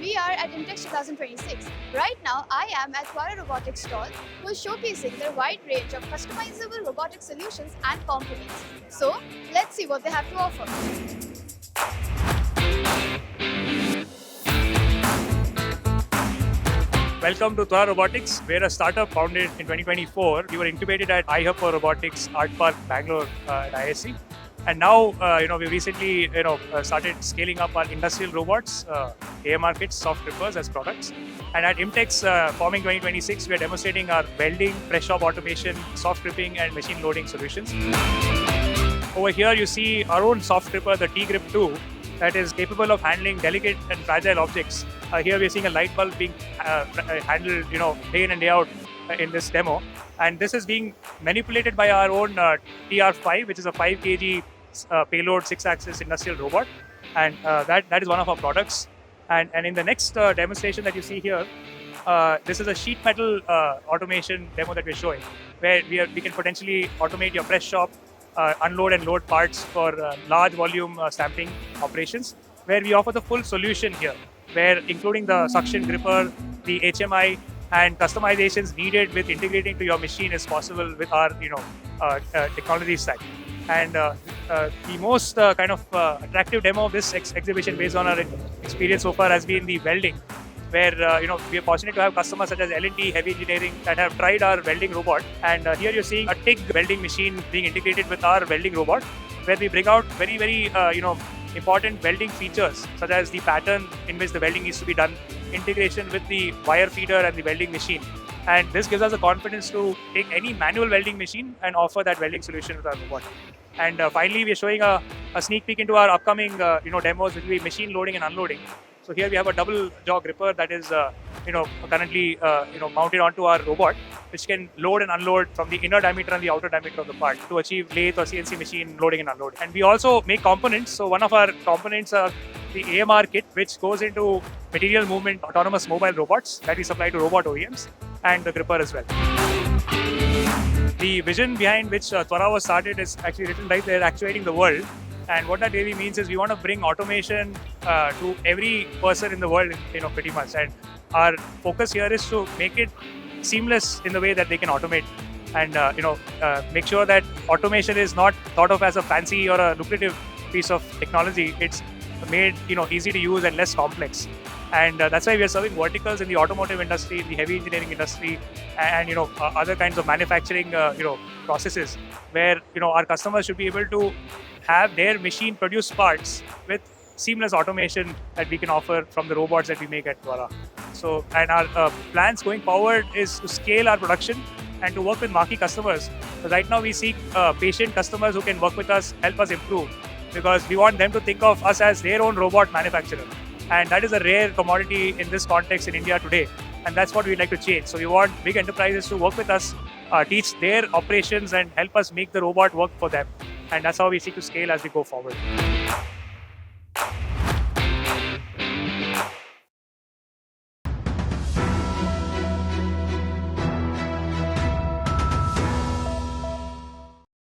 We are at Intex 2026. Right now, I am at Twara robotics stall, who is showcasing their wide range of customizable robotic solutions and components. So, let's see what they have to offer. Welcome to Twara Robotics. We're a startup founded in 2024. We were incubated at iHub for Robotics Art Park, Bangalore at ISC. And now, we recently, started scaling up our industrial robots, AMR kits, soft grippers as products. And at Imtex Forming 2026, we are demonstrating our welding, press shop automation, soft gripping, and machine loading solutions. Over here, you see our own soft gripper, the T-Grip 2, that is capable of handling delicate and fragile objects. Here we are seeing a light bulb being handled, day in and day out in this demo. And this is being manipulated by our own TR5, which is a 5 kg payload 6-axis industrial robot. And that is one of our products. And in the next demonstration that you see here, this is a sheet metal automation demo that we're showing, where we can potentially automate your press shop, unload and load parts for large volume stamping operations, where we offer the full solution here, where including the suction gripper, the HMI, and customizations needed with integrating to your machine is possible with our technology stack. And the most attractive demo of this exhibition based on our experience so far has been the welding, where we are fortunate to have customers such as L&T Heavy Engineering that have tried our welding robot. And here you're seeing a TIG welding machine being integrated with our welding robot, where we bring out very, very important welding features, such as the pattern in which the welding needs to be done, integration with the wire feeder and the welding machine. And this gives us the confidence to take any manual welding machine and offer that welding solution with our robot. And finally, we are showing a sneak peek into our upcoming demos, which will be machine loading and unloading. So here we have a double jaw gripper that is currently mounted onto our robot, which can load and unload from the inner diameter and the outer diameter of the part to achieve lathe or CNC machine loading and unloading. And we also make components. So one of our components are the AMR kit, which goes into material movement autonomous mobile robots that we supply to robot OEMs, and the gripper as well. The vision behind which Twara was started is actually written right there, actuating the world. And what that really means is we want to bring automation to every person in the world, pretty much. And our focus here is to make it seamless in the way that they can automate, and make sure that automation is not thought of as a fancy or a lucrative piece of technology. It's made easy to use and less complex. And that's why we are serving verticals in the automotive industry, the heavy engineering industry, and other kinds of manufacturing processes, where our customers should be able to have their machine produce parts with seamless automation that we can offer from the robots that we make at Twara. So, and our plans going forward is to scale our production and to work with marquee customers. So right now we seek patient customers who can work with us, help us improve, because we want them to think of us as their own robot manufacturer. And that is a rare commodity in this context in India today. And that's what we'd like to change. So we want big enterprises to work with us, teach their operations and help us make the robot work for them. And that's how we seek to scale as we go forward.